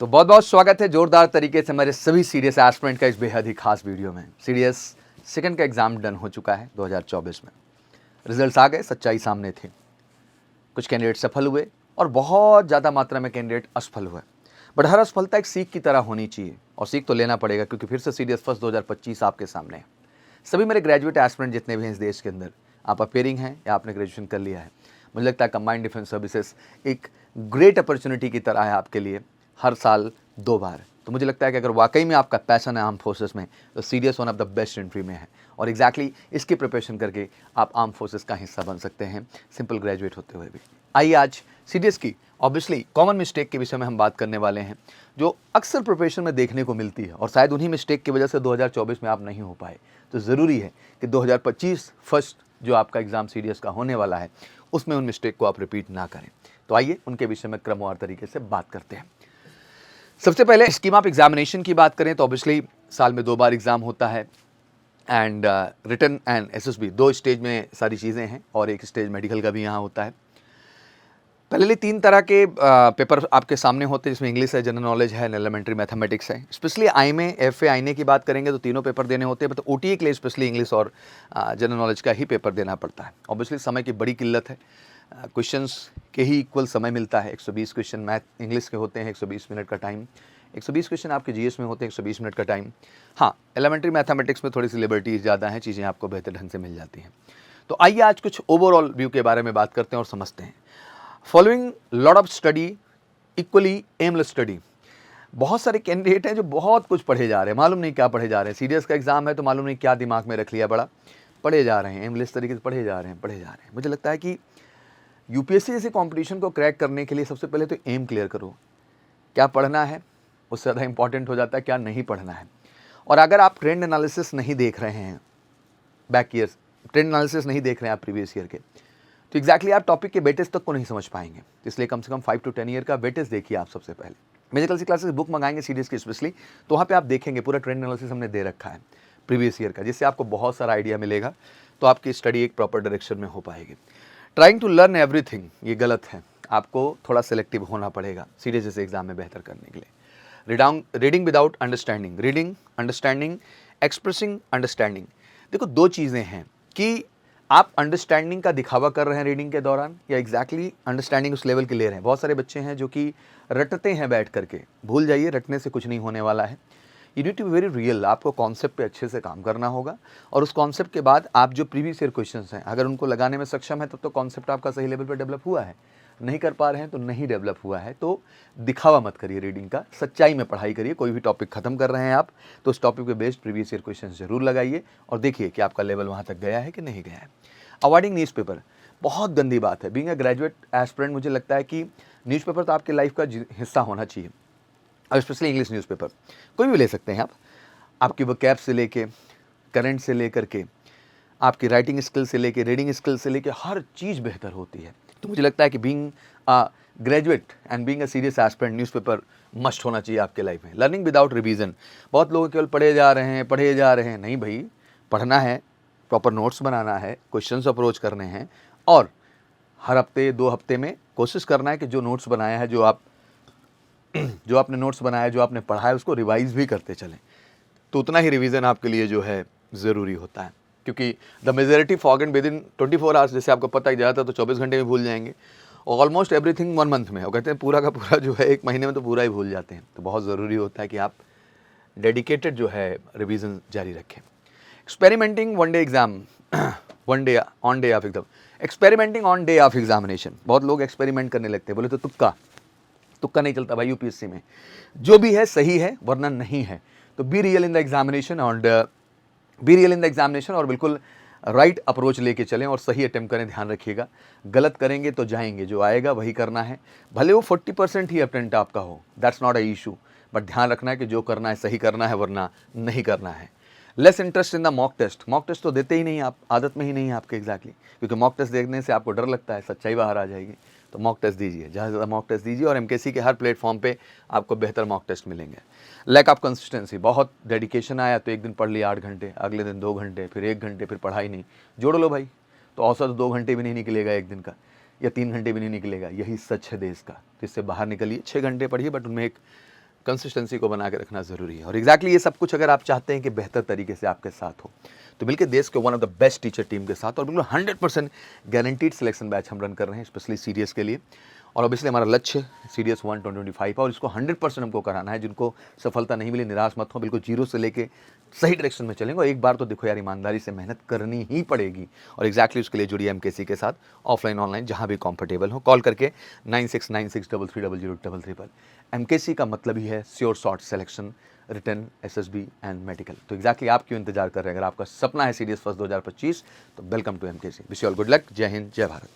तो बहुत बहुत स्वागत है जोरदार तरीके से हमारे सभी सीडीएस एस्पिरेंट का इस बेहद ही खास वीडियो में। सीडीएस सेकंड का एग्जाम डन हो चुका है 2024 में। रिजल्ट्स आ गए, सच्चाई सामने थी। कुछ कैंडिडेट सफल हुए और बहुत ज़्यादा मात्रा में कैंडिडेट असफल हुए। बट हर असफलता एक सीख की तरह होनी चाहिए और सीख तो लेना पड़ेगा, क्योंकि फिर से सीडीएस फर्स्ट 2025 आपके सामने है। सभी मेरे ग्रेजुएट एस्पिरेंट जितने भी हैं इस देश के अंदर, आप अपेयरिंग हैं या आपने ग्रेजुएशन कर लिया है, मुझे लगता है कंबाइंड डिफेंस सर्विसेज एक ग्रेट अपॉर्चुनिटी की तरह है आपके लिए, हर साल 2 बार। तो मुझे लगता है कि अगर वाकई में आपका पैशन है आर्म फोर्सेस में, तो CDS one of the best entry में है और एग्जैक्टली इसकी प्रिपरेशन करके आप आर्म फोर्सेस का हिस्सा बन सकते हैं, सिंपल ग्रेजुएट होते हुए भी। आइए आज सीडीएस की ऑब्वियसली कॉमन मिस्टेक के विषय में हम बात करने वाले हैं, जो अक्सर प्रिपरेशन में देखने को मिलती है और शायद उन्हीं मिस्टेक की वजह से 2024 में आप नहीं हो पाए। तो ज़रूरी है कि 2025 फर्स्ट जो आपका एग्ज़ाम सीडीएस का होने वाला है, उसमें उन मिस्टेक को आप रिपीट ना करें। तो आइए उनके विषय में क्रमवार तरीके से बात करते हैं। सबसे पहले स्कीम ऑफ एग्जामिनेशन की बात करें तो ऑब्वियसली साल में 2 बार एग्ज़ाम होता है and written and SSB 2 stage में सारी चीज़ें हैं और एक स्टेज मेडिकल का भी यहाँ होता है। पहले 3 तरह के पेपर आपके सामने होते हैं, जिसमें इंग्लिश है, जनरल नॉलेज है, एलिमेंट्री मैथमेटिक्स है। स्पेशली आईएमए एफए आईने की बात करेंगे तो तीनों पेपर देने होते हैं, तो ओटीए के लिए स्पेशली इंग्लिश और जनरल नॉलेज का ही पेपर देना पड़ता है। ऑब्वियसली समय की बड़ी किल्लत है, क्वेश्चंस के ही इक्वल समय मिलता है। 120 क्वेश्चन मैथ इंग्लिश के होते हैं, 120 मिनट का टाइम। 120 क्वेश्चन आपके जीएस में होते हैं, 120 मिनट का टाइम। हाँ, एलिमेंट्री मैथमेटिक्स में थोड़ी सी लिबर्टीज ज़्यादा हैं, चीज़ें आपको बेहतर ढंग से मिल जाती हैं। तो आइए आज कुछ ओवरऑल व्यू के बारे में बात करते हैं और समझते हैं। Following lot of study equally aimless study. बहुत सारे कैंडिडेट हैं जो बहुत कुछ पढ़े जा रहे हैं, मालूम नहीं क्या पढ़े जा रहे हैं। सीडीएस का एग्जाम है तो मालूम नहीं क्या दिमाग में रख लिया, बड़ा पढ़े जा रहे हैं, एमलेस तरीके से पढ़े जा रहे हैं। मुझे लगता है कि यूपीएससी जैसे कंपटीशन को क्रैक करने के लिए सबसे पहले तो एम क्लियर करो, क्या पढ़ना है, उससे ज़्यादा इंपॉर्टेंट हो जाता है क्या नहीं पढ़ना है। और अगर आप ट्रेंड एनालिसिस नहीं देख रहे हैं, बैक ईयर्स ट्रेंड एनालिसिस नहीं देख रहे हैं आप प्रीवियस ईयर के, तो एग्जैक्टली आप टॉपिक के वेटेज तक को नहीं समझ पाएंगे। इसलिए कम से कम 5 to 10 ईयर का वेटेज देखिए आप सबसे पहले। मेडिकल सी क्लासेस बुक मंगाएंगे सीडीएस की स्पेशली, तो वहाँ पे आप देखेंगे पूरा ट्रेंड एनालिसिस हमने दे रखा है प्रीवियस ईयर का, जिससे आपको बहुत सारा आइडिया मिलेगा, तो आपकी स्टडी एक प्रॉपर डायरेक्शन में हो पाएगी। ट्राइंग टू लर्न एवरीथिंग, ये गलत है। आपको थोड़ा सेलेक्टिव होना पड़ेगा सीडीएस जैसे एग्जाम में बेहतर करने के लिए। Reading without understanding, reading understanding, expressing understanding. देखो 2 चीज़ें हैं कि आप अंडरस्टैंडिंग का दिखावा कर रहे हैं रीडिंग के दौरान, या एग्जैक्टली अंडरस्टैंडिंग उस लेवल के ले रहे हैं। बहुत सारे बच्चे हैं जो कि रटते हैं बैठ करके, भूल जाइए, रटने से कुछ नहीं होने वाला है। You need to be very real, आपको कॉन्सेप्ट पे अच्छे से काम करना होगा और उस कॉन्सेप्ट के बाद आप जो प्रीवियस ईयर क्वेश्चंस हैं अगर उनको लगाने में सक्षम है तब तो कॉन्सेप्ट आपका सही लेवल पर डेवलप हुआ है। नहीं कर पा रहे हैं तो नहीं डेवलप हुआ है। तो दिखावा मत करिए रीडिंग का, सच्चाई में पढ़ाई करिए। कोई भी टॉपिक खत्म कर रहे हैं आप तो उस टॉपिक पे बेस्ड प्रीवियस ईयर क्वेश्चन जरूर लगाइए और देखिए कि आपका लेवल वहाँ तक गया है कि नहीं गया है। अवॉइडिंग न्यूज़पेपर बहुत गंदी बात है। बीइंग अ ग्रेजुएट एस्पिरेंट मुझे लगता है कि न्यूज़पेपर तो आपकी लाइफ का हिस्सा होना चाहिए, और स्पेशली इंग्लिश न्यूज़पेपर कोई भी ले सकते हैं आप। आपकी वोकैब से लेके, करंट से लेकर के, आपकी राइटिंग स्किल से लेके, रीडिंग स्किल से लेके हर चीज़ बेहतर होती है। तो मुझे लगता है कि being a graduate and being a serious aspirant, newspaper must होना चाहिए आपके लाइफ में। लर्निंग विदाउट रिवीजन, बहुत लोग केवल पढ़े जा रहे हैं। नहीं भाई, पढ़ना है, प्रॉपर नोट्स बनाना है, क्वेश्चंस अप्रोच करने हैं और हर हफ्ते 2 हफ्ते में कोशिश करना है कि जो नोट्स बनाया है, जो आपने नोट्स बनाया है, जो आपने पढ़ा है, उसको रिवाइज भी करते चलें। तो उतना ही रिवीजन आपके लिए जो है ज़रूरी होता है, क्योंकि the majority forget with in 24 hours. जैसे आपको पता ही, ज़्यादातर तो 24 घंटे में भूल जाएंगे और ऑलमोस्ट एवरीथिंग 1 मंथ में। वो कहते हैं पूरा का पूरा जो है 1 महीने में तो पूरा ही भूल जाते हैं। तो बहुत ज़रूरी होता है कि आप डेडिकेटेड जो है रिवीजन जारी रखें। Experimenting one day exam, on day of exam, experimenting on day of examination. बहुत लोग एक्सपेरिमेंट करने लगते हैं, बोले तो तुक्का नहीं चलता भाई यूपीएससी में। जो भी है सही है वरना नहीं है। तो be real in the examination और बिल्कुल राइट अप्रोच लेके चलें और सही अटेम्प्ट करें। ध्यान रखिएगा, गलत करेंगे तो जाएंगे, जो आएगा वही करना है। भले वो 40% ही अटेम्प्ट आपका हो, that's not a issue, but ध्यान रखना है कि जो करना है सही करना है, वरना नहीं करना है। Less interest in the mock test तो देते ही नहीं आप, आदत में ही नहीं है आपके एग्जैक्टली, क्योंकि मॉक टेस्ट देखने से आपको डर लगता है, सच्चाई बाहर आ जाएगी। तो मॉक टेस्ट दीजिए, ज़्यादा से ज़्यादा मॉक टेस्ट दीजिए और एमकेसी के हर प्लेटफॉर्म पे आपको बेहतर मॉक टेस्ट मिलेंगे। लैक ऑफ कंसिस्टेंसी, बहुत डेडिकेशन आया तो एक दिन पढ़ लिया 8 घंटे, अगले दिन 2 घंटे, फिर 1 घंटे, फिर पढ़ाई नहीं, जोड़ लो भाई, तो औसत 2 घंटे भी नहीं निकलेगा एक दिन का, या 3 घंटे भी नहीं निकलेगा। यही सच है देश का। तो इससे बाहर निकलिए, 6 घंटे पढ़िए, बट उनमें एक कंसिस्टेंसी को बना के रखना ज़रूरी है। और एग्जैक्टली ये सब कुछ अगर आप चाहते हैं कि बेहतर तरीके से आपके साथ हो, तो मिलकर देश के one of the best teacher team के साथ और बिल्कुल 100% गारंटीड सिलेक्शन बैच हम रन कर रहे हैं स्पेशली सीडीएस के लिए। और ऑब्वियसली हमारा लक्ष्य सीडीएस 1 2025 और इसको 100% हमको कराना है। जिनको सफलता नहीं मिली निराश मत हो, बिल्कुल जीरो से लेके सही डायरेक्शन में चलेंगे। और एक बार तो देखो यार, ईमानदारी से मेहनत करनी ही पड़ेगी और एग्जैक्टली उसके लिए जुड़िए एमकेसी के साथ, ऑफलाइन ऑनलाइन जहाँ भी कंफर्टेबल हो। कॉल करके 9696330033 पर। एमकेसी का मतलब ही है sure short selection, return, SSB and medical. तो एग्जैक्टली आप क्यों इंतजार कर रहे हैं? अगर आपका सपना है सीडीएस फर्स्ट 2025 तो welcome to MKC. Wish you all good luck. Jai Hind, जय भारत।